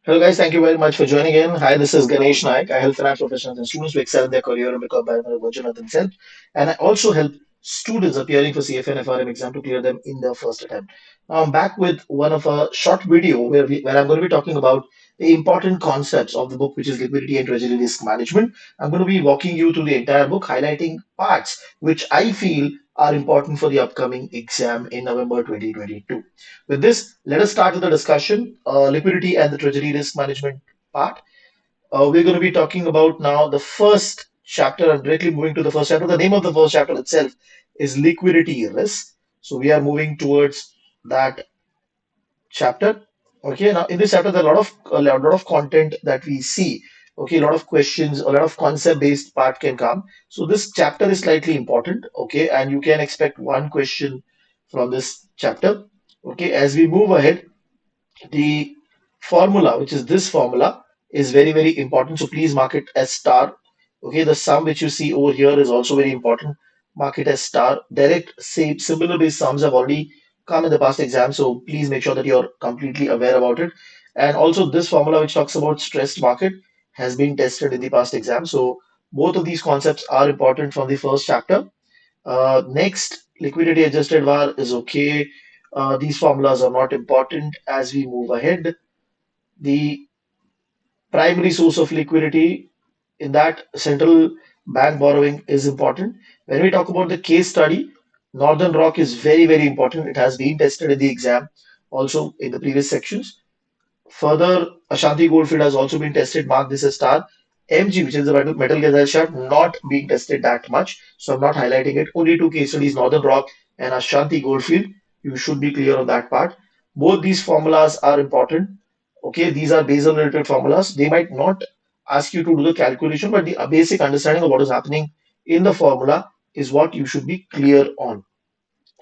Hello, guys. Thank you very much for joining in. Hi, this is Ganesh Naik. I help finance professionals and students to excel in their career and become a better version of themselves. And I also help students appearing for CFA and FRM exam to clear them in their first attempt. Now, I'm back with one of a short video where I'm going to be talking about the important concepts of the book, which is Liquidity and Treasury Risk Management. I'm going to be walking you through the entire book, highlighting parts which I feel are important for the upcoming exam in November 2022. With this, let us start with the discussion, liquidity and the treasury risk management part. We're going to be talking about now the first chapter and directly moving to the first chapter. The name of the first chapter itself is liquidity risk. So we are moving towards that chapter. Okay, now in this chapter, there are a lot of content that we see. Okay, a lot of questions, a lot of concept-based part can come. So this chapter is slightly important. Okay, and you can expect one question from this chapter. Okay, as we move ahead, the formula, which is this formula, is very, very important. So please mark it as star. Okay, the sum which you see over here is also very important. Mark it as star. Direct say similar based sums have already come in the past exam, so please make sure that you're completely aware about it. And also this formula which talks about stressed market has been tested in the past exam. So both of these concepts are important from the first chapter. Next, liquidity adjusted VAR is okay. These formulas are not important as we move ahead. The primary source of liquidity in that central bank borrowing is important. When we talk about the case study, Northern Rock is very, very important. It has been tested in the exam, also in the previous sections. Further, Ashanti Goldfield has also been tested. Mark this as star. MG, which is the metal gas shard, not being tested that much. So I'm not highlighting it. Only two case studies, Northern Rock and Ashanti Goldfield. You should be clear on that part. Both these formulas are important. Okay, these are Basel related formulas. They might not ask you to do the calculation, but the basic understanding of what is happening in the formula is what you should be clear on.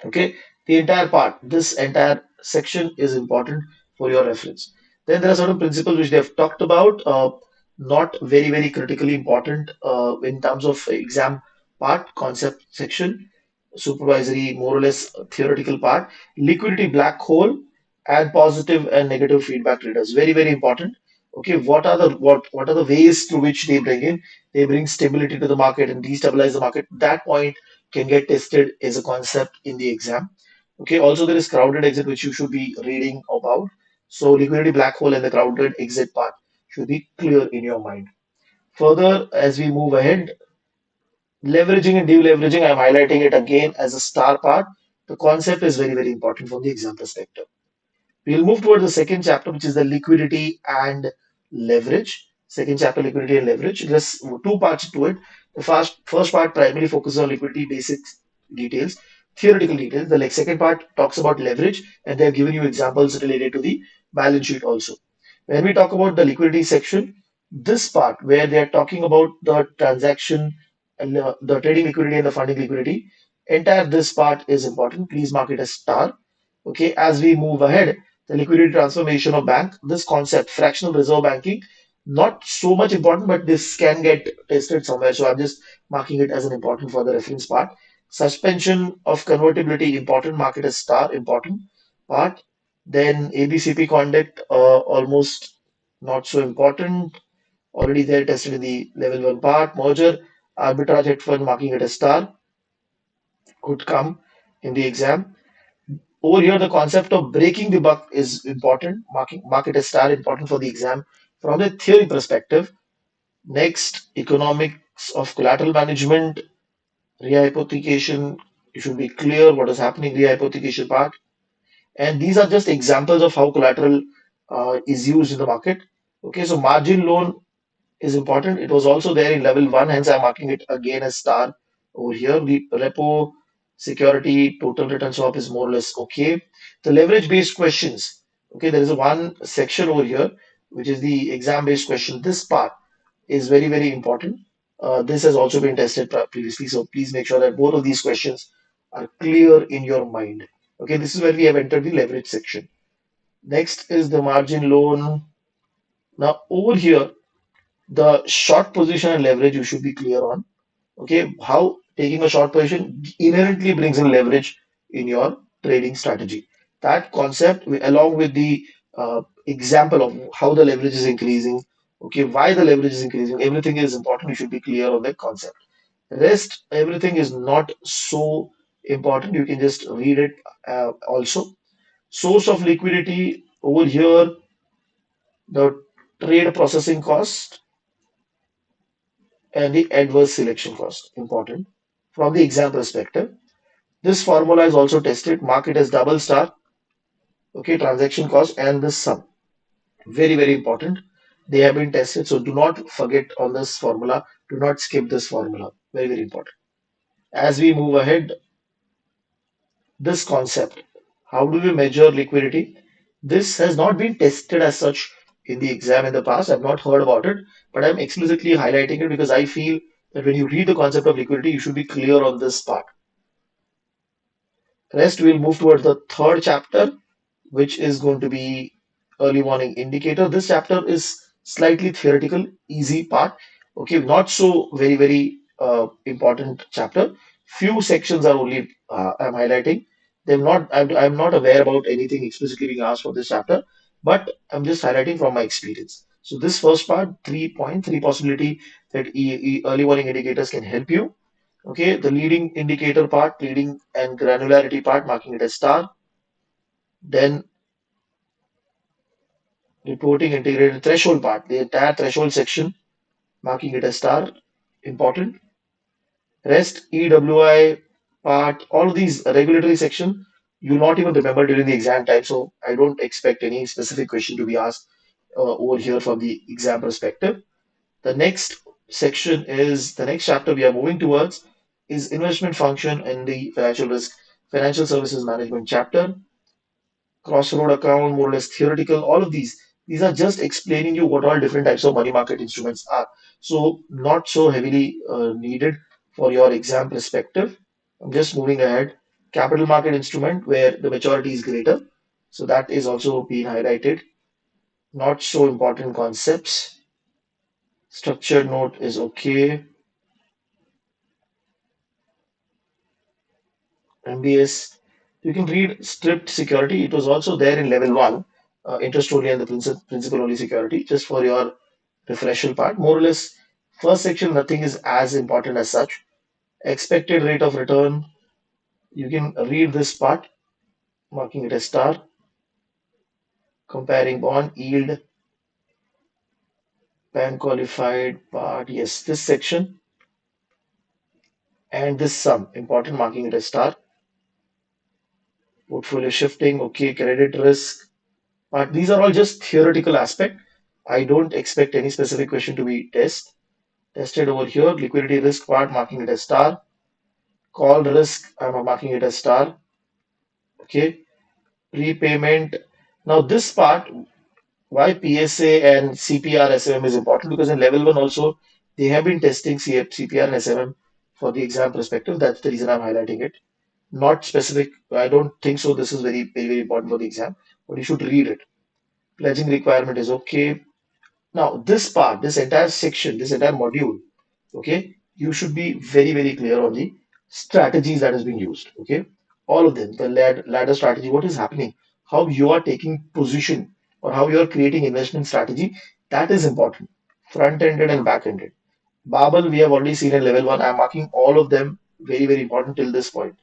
Okay, the entire part, this entire section is important for your reference. Then there are certain principles which they have talked about, not very, very critically important in terms of exam part, concept section, supervisory, more or less theoretical part, liquidity black hole, and positive and negative feedback traders. Very, very important. Okay, what are the ways through which they bring in? They bring stability to the market and destabilize the market. That point can get tested as a concept in the exam. Okay, also there is crowded exit which you should be reading about. So liquidity black hole and the crowded exit part should be clear in your mind. Further, as we move ahead, leveraging and deleveraging, I'm highlighting it again as a star part. The concept is very, very important from the exam perspective. We'll move towards the second chapter, which is the liquidity and leverage. Second chapter, liquidity and leverage. There's two parts to it. The first part primarily focuses on liquidity basics details, theoretical details. The second part talks about leverage, and they've given you examples related to the balance sheet also. When we talk about the liquidity section, this part where they are talking about the transaction and the trading liquidity and the funding liquidity, entire this part is important. Please mark it as star. Okay, as we move ahead, the liquidity transformation of bank, this concept, fractional reserve banking, not so much important, but this can get tested somewhere. So I'm just marking it as an important for the reference part. Suspension of convertibility, important, mark it as star, important part. Then ABCP conduct, almost not so important. Already there tested in the level one part. Merger, arbitrage hedge fund, marking it as star, could come in the exam. Over here, the concept of breaking the buck is important. Market as star important for the exam from the theory perspective. Next, economics of collateral management, rehypothecation. You should be clear what is happening rehypothecation part. And these are just examples of how collateral is used in the market. Okay, so margin loan is important. It was also there in level one, hence I'm marking it again as star over here. The repo security total return swap is more or less okay. The leverage based questions. Okay, there is a one section over here, which is the exam based question. This part is very, very important. This has also been tested previously, so please make sure that both of these questions are clear in your mind. Okay, this is where we have entered the leverage section. Next is the margin loan. Now, over here, the short position and leverage you should be clear on. Okay, how taking a short position inherently brings in leverage in your trading strategy. That concept, along with the example of how the leverage is increasing, okay, why the leverage is increasing. Everything is important. You should be clear on the concept. Rest, everything is not so important. You can just read it also. Source of liquidity over here, the trade processing cost and the adverse selection cost, important. From the exam perspective, this formula is also tested. Mark it as double star, okay, transaction cost and the sum. Very, very important. They have been tested, so do not forget on this formula. Do not skip this formula. Very, very important. As we move ahead, this concept, how do we measure liquidity? This has not been tested as such in the exam in the past. I've not heard about it, but I'm explicitly highlighting it because I feel that when you read the concept of liquidity, you should be clear on this part. Rest, we'll move towards the third chapter, which is going to be early warning indicator. This chapter is slightly theoretical, easy part. Okay, not so very, very important chapter. Few sections are only I'm highlighting. I'm not aware about anything explicitly being asked for this chapter, but I'm just highlighting from my experience. So this first part, 3.3 possibility that early warning indicators can help you. Okay, the leading indicator part, leading and granularity part, marking it as star. Then reporting integrated threshold part, the entire threshold section, marking it as star, important. Rest, EWI part, all of these regulatory section, you not even remember during the exam time. So I don't expect any specific question to be asked over here from the exam perspective. The next section is the next chapter we are moving towards is investment function in the financial risk, financial services management chapter. Crossroad account, more or less theoretical, all of these are just explaining you what all different types of money market instruments are. So not so heavily needed for your exam perspective. I'm just moving ahead. Capital market instrument where the maturity is greater. So that is also being highlighted. Not so important concepts. Structured note is okay. MBS. You can read stripped security. It was also there in level one, interest only and the principal only security, just for your refresher part. More or less, first section, nothing is as important as such. Expected rate of return, you can read this part, marking it as star. Comparing bond yield, bank qualified part, yes, this section, and this sum, important, marking it as star. Portfolio shifting, okay, credit risk, but these are all just theoretical aspect. I don't expect any specific question to be tested over here. Liquidity risk part, marking it as star. Call risk, I'm marking it as star. Okay, prepayment. Now this part, why PSA and CPR SMM is important, because in level one also they have been testing CPR and SMM for the exam perspective. That's the reason I'm highlighting it. Not specific. I don't think so. This is very, very, very important for the exam, but you should read it. Pledging requirement is okay. Now this part, this entire section, this entire module, okay, you should be very, very clear on the strategies that is being used. Okay, all of them, the ladder strategy, what is happening, how you are taking position or how you are creating investment strategy, that is important. Front-ended and back-ended. Babel, we have already seen in level one. I'm marking all of them very, very important till this point.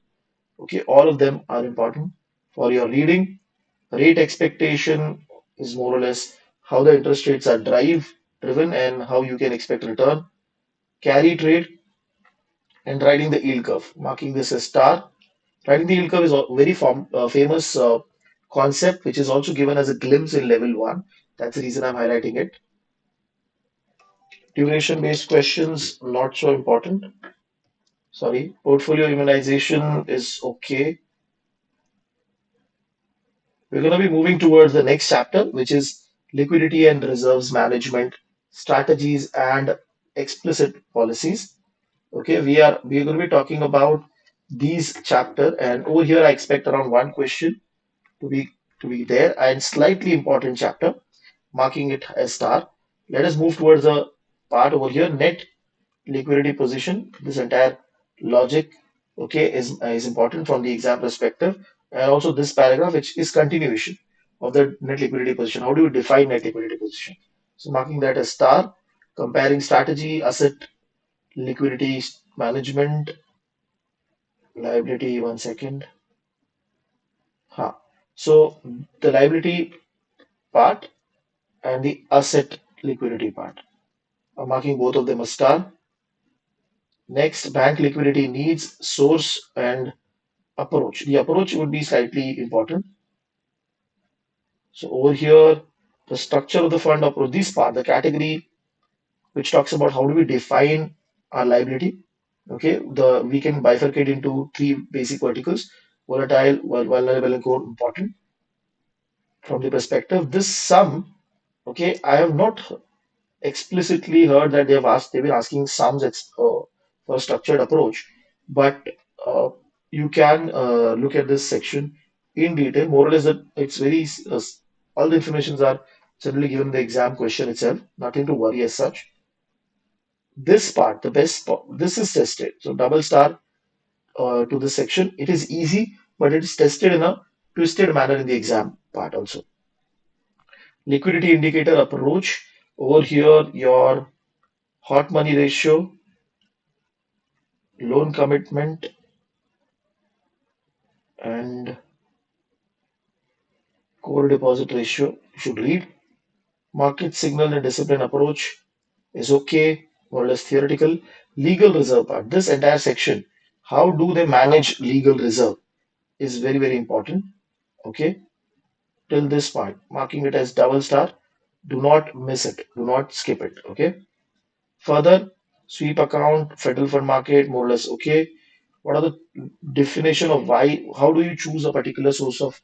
Okay, all of them are important for your reading. Rate expectation is more or less how the interest rates are driven and how you can expect return. Carry trade and riding the yield curve, marking this as star. Riding the yield curve is a very famous concept, which is also given as a glimpse in level one. That's the reason I'm highlighting it. Duration based questions, not so important. Sorry. Portfolio immunization is okay. We're going to be moving towards the next chapter, which is liquidity and reserves management strategies and explicit policies. Okay, we are going to be talking about these chapter, and over here I expect around one question to be there, and slightly important chapter, marking it as star. Let us move towards the part over here, net liquidity position. This entire logic, okay, is important from the exam perspective, and also this paragraph, which is continuation. of the net liquidity position. How do you define net liquidity position? So marking that as star, comparing strategy, asset liquidity management, liability, one second. Ha. So the liability part and the asset liquidity part. I'm marking both of them a star. Next, bank liquidity needs, source, and approach. The approach would be slightly important. So over here, the structure of the fund approach, this part, the category which talks about how do we define our liability. Okay, we can bifurcate into three basic verticals: volatile, vulnerable, and core. Important from the perspective. This sum, okay, I have not explicitly heard that they've been asking sums for a structured approach, but uh, you can look at this section in detail. More or less, that it's very all the informations are generally given in the exam question itself. Nothing to worry as such. This part, the best part, this is tested. So double star to this section. It is easy, but it is tested in a twisted manner in the exam part also. Liquidity indicator approach. Over here, your hot money ratio, loan commitment, and core deposit ratio. You should read. Market signal and discipline approach is okay, more or less theoretical. Legal reserve part. This entire section, how do they manage legal reserve, is very, very important. Okay, till this part, marking it as double star. Do not miss it. Do not skip it. Okay. Further, sweep account, federal fund market, more or less okay. What are the definition of why? How do you choose a particular source of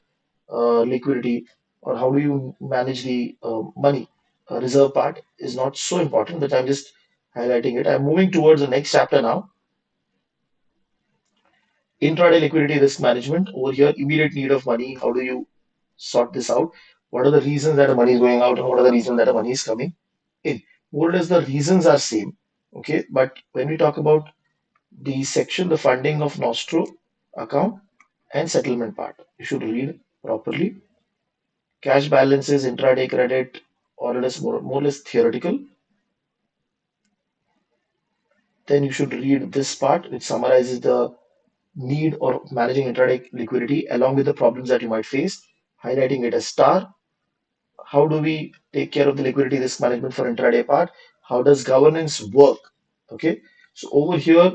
liquidity, or how do you manage the money? Reserve part is not so important, but I'm just highlighting it. I'm moving towards the next chapter now. Intraday liquidity risk management. Over here, immediate need of money. How do you sort this out? What are the reasons that the money is going out, and what are the reasons that the money is coming in? More or less, the reasons are same. Okay, but when we talk about the section, the funding of Nostro account and settlement part, you should read properly. Cash balances, intraday credit, or less more or less theoretical. Then you should read this part, which summarizes the need or managing intraday liquidity along with the problems that you might face, highlighting it as star. How do we take care of the liquidity risk management for intraday part? How does governance work? Okay, so over here,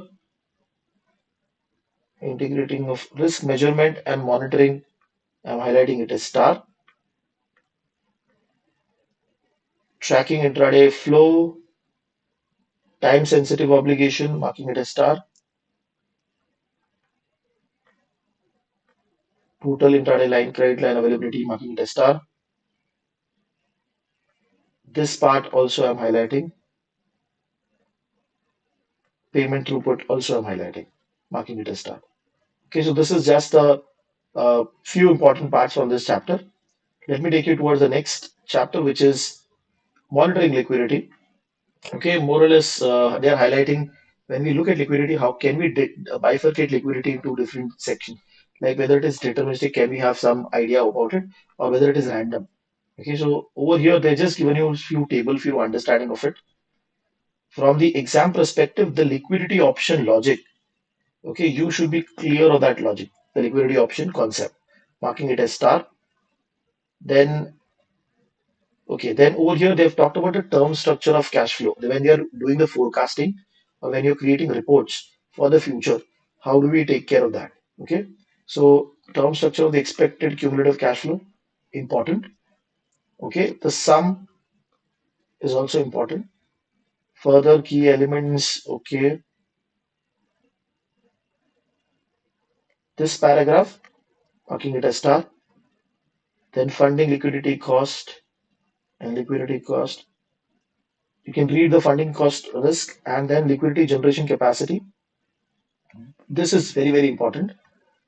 integrating of risk measurement and monitoring, I'm highlighting it as star. Tracking intraday flow, time sensitive obligation, marking it as star. Total intraday line credit line availability, marking it as star. This part also I'm highlighting. Payment throughput also I'm highlighting, marking it as star. Okay, so this is just a few important parts from this chapter. Let me take you towards the next chapter, which is monitoring liquidity. Okay, more or less, they are highlighting when we look at liquidity, how can we bifurcate liquidity into different sections? Like whether it is deterministic, can we have some idea about it, or whether it is random? Okay, so over here, they're just given you a few table, few understanding of it. From the exam perspective, the liquidity option logic. Okay, you should be clear of that logic, the liquidity option concept, marking it as star. Then, okay, then over here they've talked about the term structure of cash flow. When they are doing the forecasting or when you're creating reports for the future, how do we take care of that? Okay, so term structure of the expected cumulative cash flow, important. Okay, the sum is also important. Further key elements, okay, this paragraph, marking it as star. Then funding liquidity cost and liquidity cost. You can read the funding cost risk and then liquidity generation capacity. This is very, very important,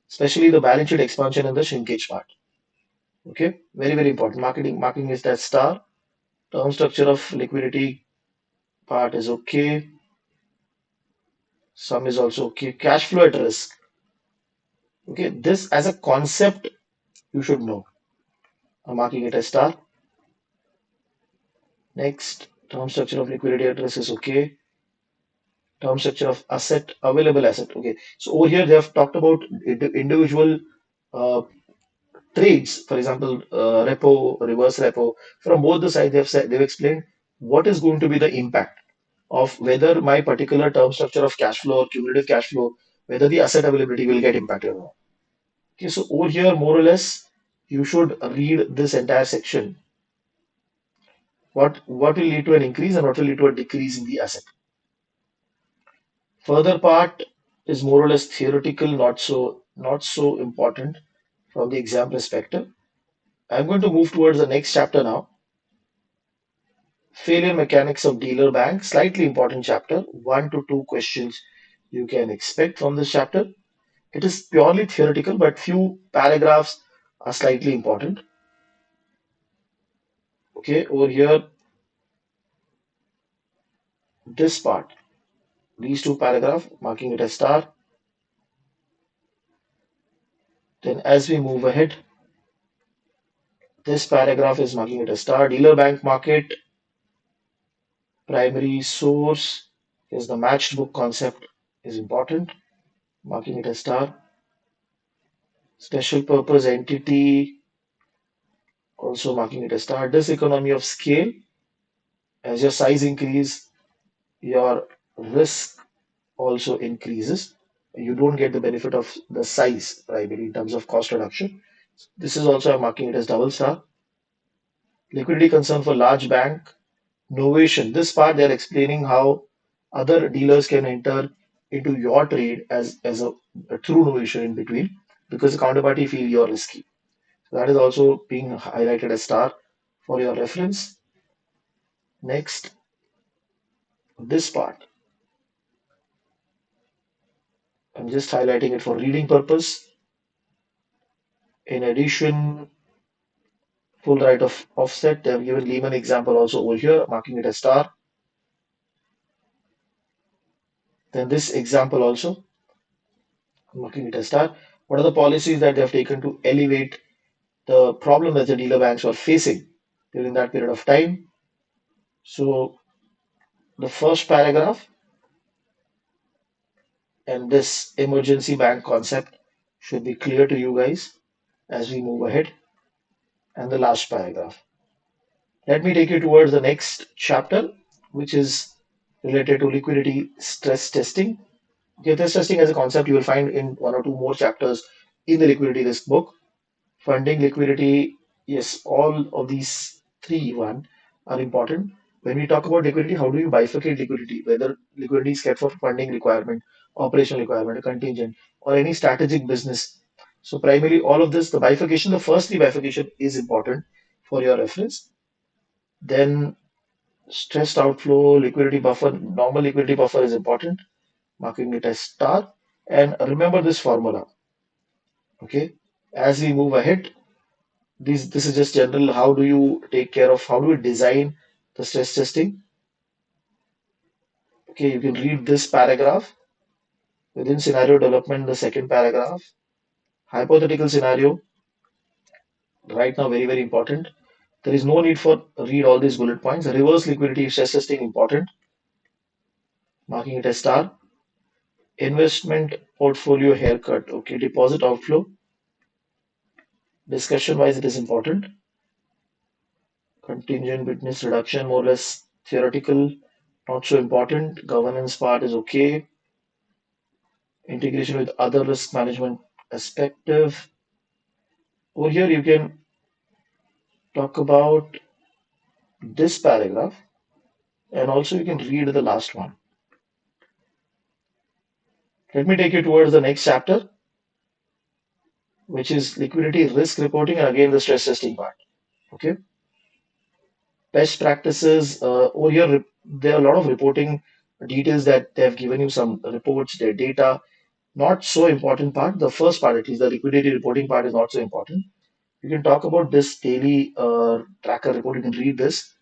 especially the balance sheet expansion and the shrinkage part. Okay, very, very important. Marking is that star. Term structure of liquidity part is okay. Sum is also okay. Cash flow at risk. Okay, this as a concept you should know. I'm marking it as star. Next, term structure of liquidity address is okay. Term structure of asset, available asset. Okay. So over here they have talked about individual uh, trades, for example, repo, reverse repo. From both the sides, they've explained what is going to be the impact of whether my particular term structure of cash flow or cumulative cash flow, whether the asset availability will get impacted or not. Okay, so over here, more or less, you should read this entire section. What will lead to an increase and what will lead to a decrease in the asset. Further part is more or less theoretical, not so important from the exam perspective. I'm going to move towards the next chapter now. Failure mechanics of dealer bank, slightly important chapter. 1 to 2 questions you can expect from this chapter. It is purely theoretical, but few paragraphs are slightly important. Okay, over here, this part, these two paragraphs, marking it as star. Then as we move ahead, this paragraph is marking it as star. Dealer bank market, primary source is the matched book concept is important, marking it as star. Special purpose entity, also marking it as star. This economy of scale, as your size increase, your risk also increases. You don't get the benefit of the size primarily in terms of cost reduction. This is also I'm marking it as double star. Liquidity concern for large bank. Novation. This part they're explaining how other dealers can enter into your trade as a true novation in between because the counterparty feel you're risky. So that is also being highlighted as star for your reference. Next, this part. I'm just highlighting it for reading purpose. In addition, full right of offset. They have given Lehman example also over here, marking it as star. Then this example also, marking it as star. What are the policies that they have taken to elevate the problem that the dealer banks were facing during that period of time? So the first paragraph and this emergency bank concept should be clear to you guys as we move ahead. And the last paragraph. Let me take you towards the next chapter, which is related to liquidity stress testing. Okay, stress testing as a concept you will find in 1 or 2 more chapters in the liquidity risk book. Funding, liquidity, yes, all of these three one are important. When we talk about liquidity, how do you bifurcate liquidity? Whether liquidity is kept for funding requirement, operational requirement, a contingent, or any strategic business. So primarily all of this, the bifurcation, the first three bifurcation is important for your reference. Then stressed outflow, liquidity buffer, normal liquidity buffer is important, marking it as star. And remember this formula. Okay. As we move ahead, this is just general. How do you take care of, how do you design the stress testing? Okay, you can read this paragraph within scenario development, the second paragraph. Hypothetical scenario, right now, very, very important. There is no need for read all these bullet points. Reverse liquidity stress testing important, marking it as star. Investment portfolio haircut. Okay, deposit outflow. Discussion wise, it is important. Contingent witness reduction, more or less theoretical, not so important. Governance part is okay. Integration with other risk management perspective. Over here, you can talk about this paragraph and also you can read the last one. Let me take you towards the next chapter, which is liquidity risk reporting and again the stress testing part. Okay. Best practices. Over here, there are a lot of reporting details that they have given you some reports, their data. Not so important part. The first part, at least the liquidity reporting part, is not so important. You can talk about this daily tracker report. You can read this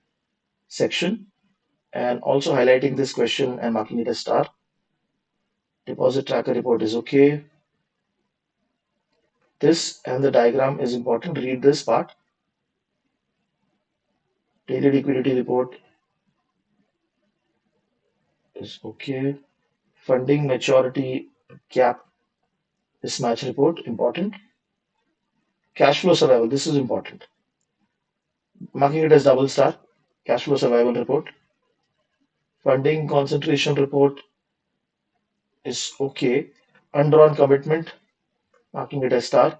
section and also highlighting this question and marking it as star. Deposit tracker report is okay. This and the diagram is important. Read this part. Daily liquidity report is okay. Funding maturity gap mismatch report, important. Cash flow survival, this is important. Marking it as double star. Cash flow survival report. Funding concentration report is okay. Undrawn commitment, marking it as star.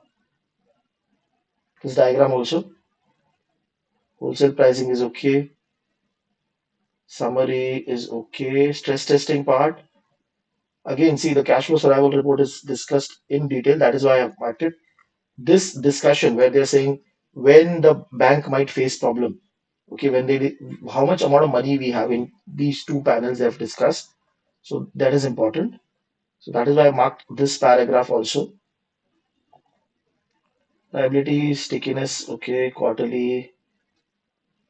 This diagram also. Wholesale pricing is okay. Summary is okay. Stress testing part. Again, see the cash flow survival report is discussed in detail. That is why I have marked it. This discussion where they're saying when the bank might face problem. Okay, when they how much amount of money we have in these two panels they have discussed. So that is important. So that is why I marked this paragraph also. Liability stickiness, okay, quarterly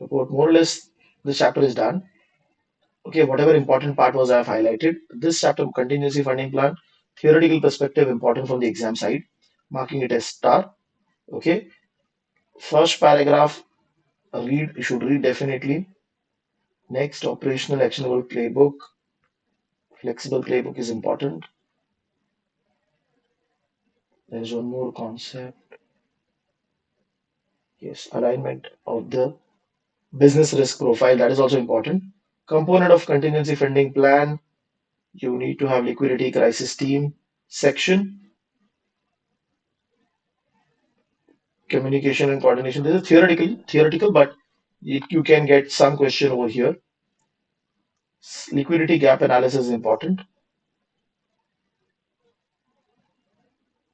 report. More or less, this chapter is done. Okay, whatever important part was I have highlighted. This chapter, contingency funding plan, theoretical perspective important from the exam side, marking it as star. Okay, first paragraph, read, you should read definitely. Next, operational actionable playbook, flexible playbook is important. There is one more concept. Yes, alignment of the business risk profile, that is also important. Component of contingency funding plan, you need to have liquidity crisis team section, communication and coordination. This is theoretical, but you can get some question over here. Liquidity gap analysis is important.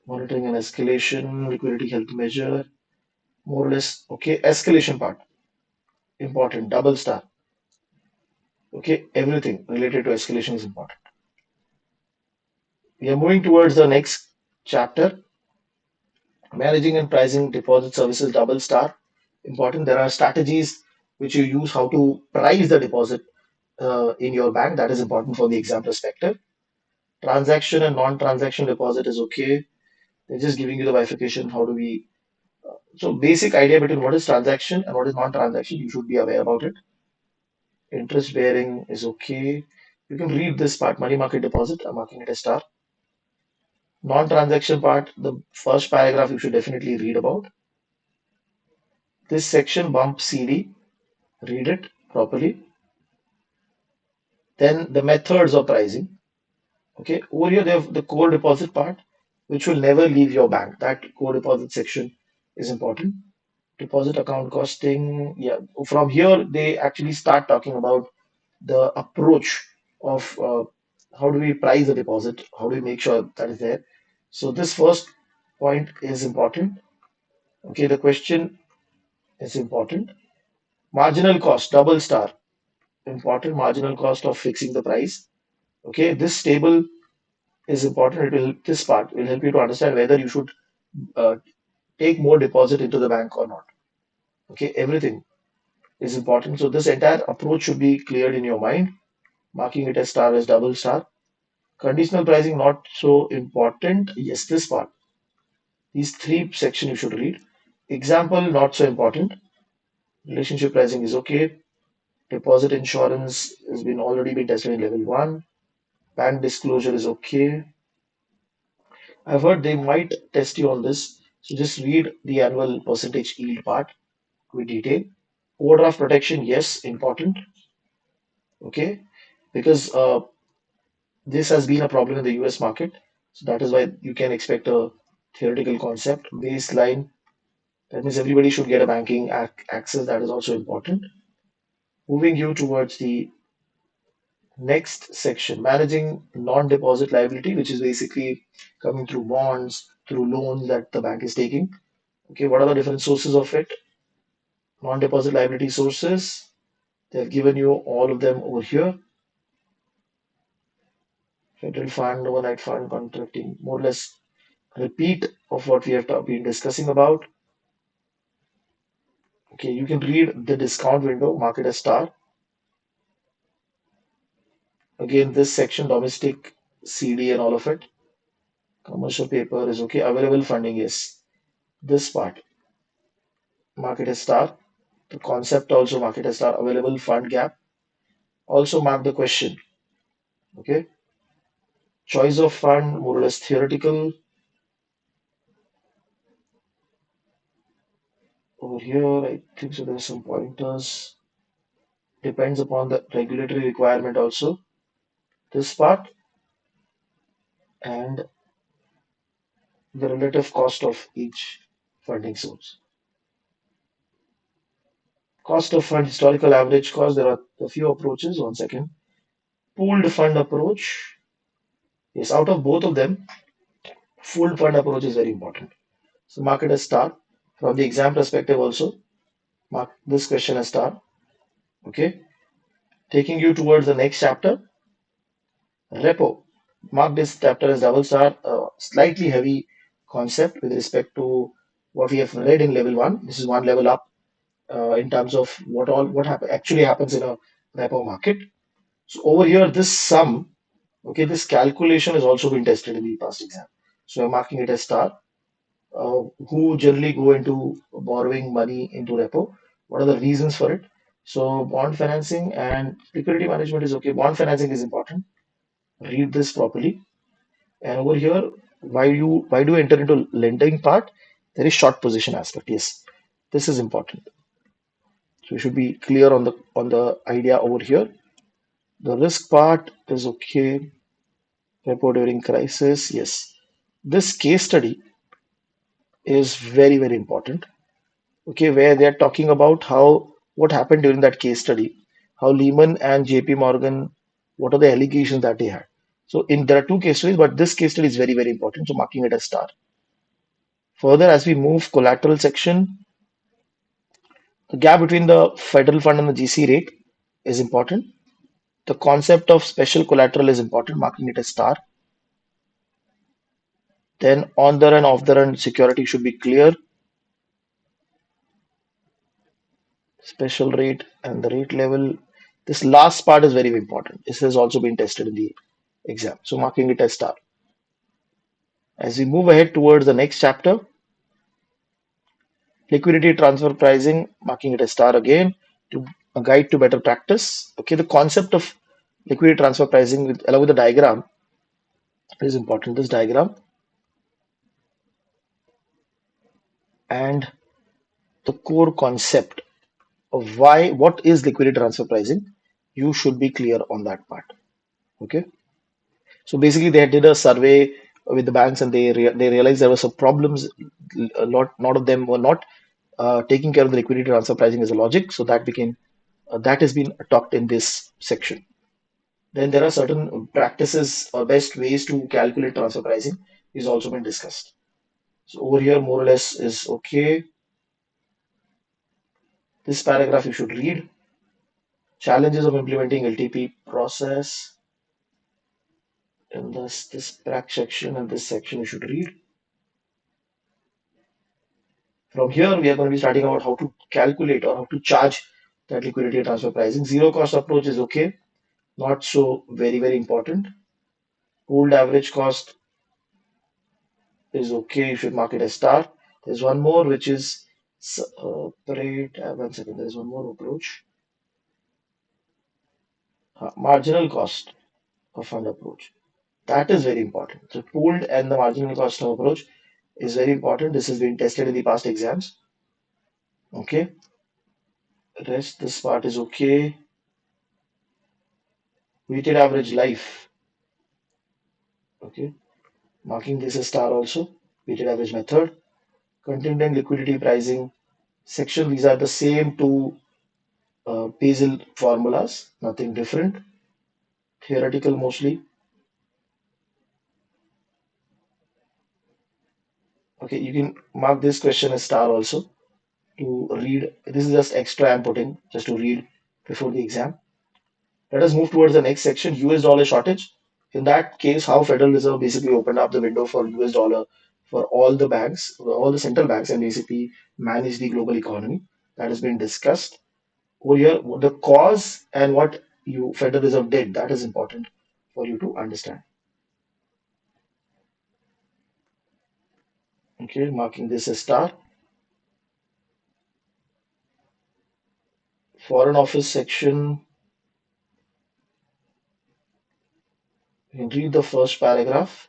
Monitoring and escalation, liquidity health measure, more or less. Okay, escalation part, important, double star. Okay, everything related to escalation is important. We are moving towards the next chapter, managing and pricing deposit services, double star. Important. There are strategies which you use how to price the deposit in your bank. That is important for the exam perspective. Transaction and non-transaction deposit is okay. They're just giving you the bifurcation. How do we? So basic idea between what is transaction and what is non-transaction, you should be aware about it. Interest bearing is okay. You can read this part, money market deposit. I'm marking it a star. Non-transaction part, the first paragraph you should definitely read about. This section, bump CD, read it properly. Then the methods of pricing. Okay, over here they have the core deposit part, which will never leave your bank. That core deposit section is important. Deposit account costing. Yeah, from here they actually start talking about the approach of how do we price the deposit, how do we make sure that is there. So this first point is important. Okay, the question is important. Marginal cost, double star, important. Marginal cost of fixing the price. Okay, this table is important. It will this part will help you to understand whether you should uh, take more deposit into the bank or not. Okay, everything is important. So this entire approach should be cleared in your mind. Marking it as star as double star. Conditional pricing not so important. Yes, this part. These three sections you should read. Example not so important. Relationship pricing is okay. Deposit insurance has been already been tested in level one. Bank disclosure is okay. I've heard they might test you on this. So just read the annual percentage yield part with detail. Overdraft protection, yes, important. Okay, because this has been a problem in the US market. So that is why you can expect a theoretical concept. Baseline, that means everybody should get a banking access. That is also important. Moving you towards the next section, managing non-deposit liability, which is basically coming through bonds, through loans that the bank is taking. Okay, what are the different sources of it? Non-deposit liability sources. They've given you all of them over here. Federal fund, overnight fund, contracting, more or less repeat of what we have been discussing about. Okay, you can read the discount window, mark it as star. Again, this section, domestic CD and all of it. Commercial paper is okay. Available funding, yes. This part, mark it as star. The concept also market as star. Available fund gap. Also mark the question. Okay. Choice of fund, more or less theoretical. Over here, I think so there's some pointers. Depends upon the regulatory requirement also. This part and the relative cost of each funding source. Cost of fund, historical average cost. There are a few approaches. One second. Pooled fund approach. Yes, out of both of them, pooled fund approach is very important. So mark it as star. From the exam perspective also, mark this question as star. Okay. Taking you towards the next chapter, repo. Mark this chapter as double star, a slightly heavy concept with respect to what we have read in level one. This is one level up in terms of actually happens in a repo market. So over here, this sum, okay, this calculation has also been tested in the past exam. So I'm marking it as star. Who generally go into borrowing money into repo? What are the reasons for it? So bond financing and liquidity management is okay. Bond financing is important. Read this properly. And over here, why do you enter into lending part? There is short position aspect. Yes, this is important. So you should be clear on the idea over here. The risk part is okay. Repo during crisis. Yes, this case study is very very important. Okay, where they are talking about how what happened during that case study, how Lehman and JP Morgan, what are the allegations that they had. So in there are two case studies, but this case study is very very important. So marking it as star. Further, as we move collateral section, the gap between the federal fund and the GC rate is important. The concept of special collateral is important, marking it as star. Then on the run, off the run security should be clear. Special rate and the rate level. This last part is very important. This has also been tested in the exam. So marking it as star. As we move ahead towards the next chapter, liquidity transfer pricing, marking it as star again, to a guide to better practice. Okay, the concept of liquidity transfer pricing along with the diagram is important. This diagram and the core concept of what is liquidity transfer pricing, you should be clear on that part. Okay. So basically, they did a survey with the banks, and they realized there were some problems. A lot of them were not taking care of the liquidity transfer pricing as a logic. So that has been talked in this section. Then there are certain practices or best ways to calculate transfer pricing is also been discussed. So over here, more or less is okay. This paragraph you should read. Challenges of implementing LTP process. In this prac section and this section you should read. From here, we are going to be starting about how to calculate or how to charge that liquidity transfer pricing. Zero cost approach is okay, not so very, very important. Pooled average cost is okay. You should mark it as star. There's one more which is separate. One second. There's one more approach. Marginal cost of fund approach. That is very important. So pooled and the marginal cost of approach is very important. This has been tested in the past exams. Okay. Rest this part is okay. Weighted average life. Okay. Marking this as star also. Weighted average method. Contingent liquidity pricing section. These are the same two Basel formulas. Nothing different. Theoretical mostly. Okay. You can mark this question as star also to read. This is just extra I'm putting just to read before the exam. Let us move towards the next section, US dollar shortage. In that case, how Federal Reserve basically opened up the window for US dollar for all the banks, all the central banks, and basically manage the global economy. That has been discussed. Over here, the cause and what you Federal Reserve did, that is important for you to understand. Okay, marking this as star. Foreign Office section, you can read the first paragraph.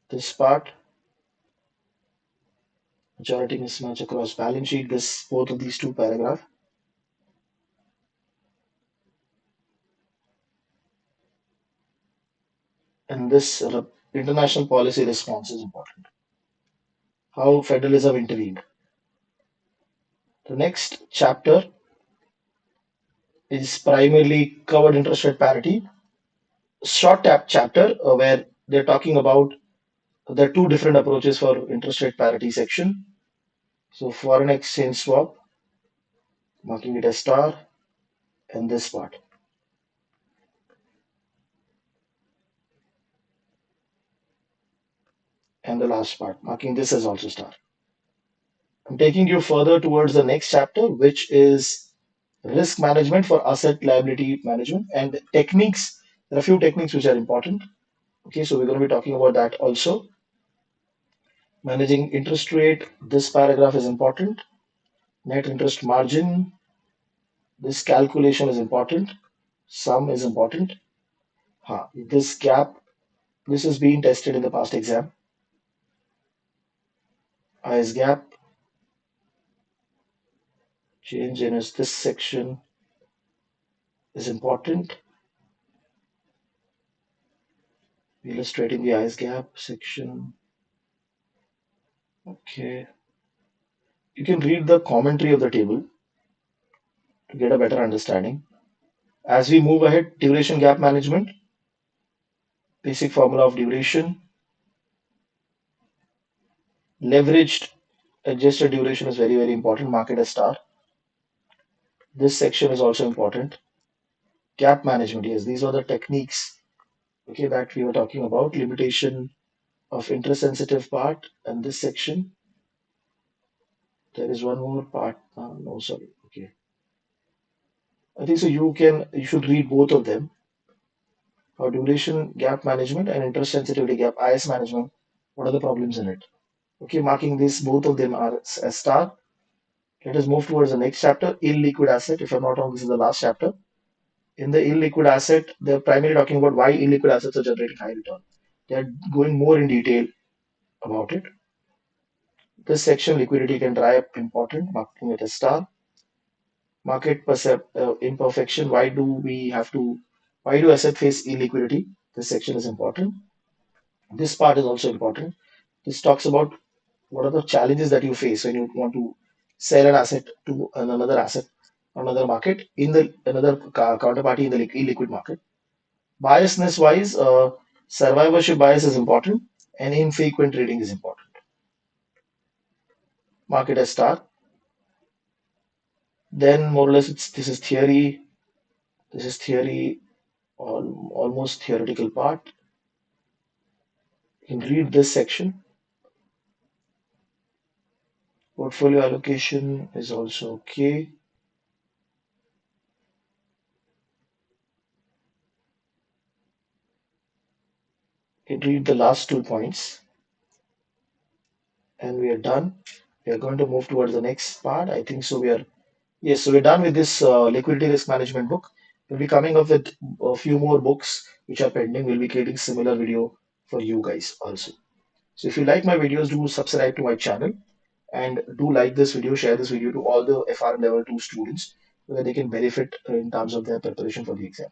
This part, majority mismatch across balance sheet, this both of these two paragraphs. And this international policy response is important. How federalism intervened. The next chapter is primarily covered interest rate parity. Short chapter where they're talking about there are two different approaches for interest rate parity section. So foreign exchange swap, marking it as star, and this part, and the last part, marking this as also star. I'm taking you further towards the next chapter, which is risk management for asset liability management and techniques. There are a few techniques which are important. Okay, so we're going to be talking about that also. Managing interest rate, this paragraph is important. Net interest margin, this calculation is important. Sum is important. This gap, this is being tested in the past exam. IS gap, change in this section is important. Illustrating the IS gap section. Okay. You can read the commentary of the table to get a better understanding. As we move ahead, duration gap management, basic formula of duration, leveraged adjusted duration is very, very important. Market as star. This section is also important. Gap management, yes, these are the techniques, okay, that we were talking about. Limitation of interest sensitive part and this section. There is one more part. No, sorry. Okay. I think so. You should read both of them. Duration gap management and interest sensitivity gap IS management. What are the problems in it? Okay, marking this, both of them are as star. Let us move towards the next chapter, illiquid asset. If I'm not wrong, this is the last chapter. In the illiquid asset, they're primarily talking about why illiquid assets are generating high return. They're going more in detail about it. This section, liquidity can dry up, important, marking it as star. Market imperfection. Why do asset face illiquidity? This section is important. This part is also important. This talks about what are the challenges that you face when you want to sell an asset to another asset, another market in the another counterparty in the illiquid market. Biasness wise, survivorship bias is important and infrequent trading is important. Market as star. Then more or less this is theory. This is theory, almost theoretical part. You can read this section. Portfolio allocation is also okay. You can read the last 2 points and we are done. We are going to move towards the next part. I think so. Yes, so we're done with this liquidity risk management book. We'll be coming up with a few more books which are pending. We'll be creating similar video for you guys also. So if you like my videos, do subscribe to my channel and do like this video, share this video to all the FRM level 2 students so that they can benefit in terms of their preparation for the exam.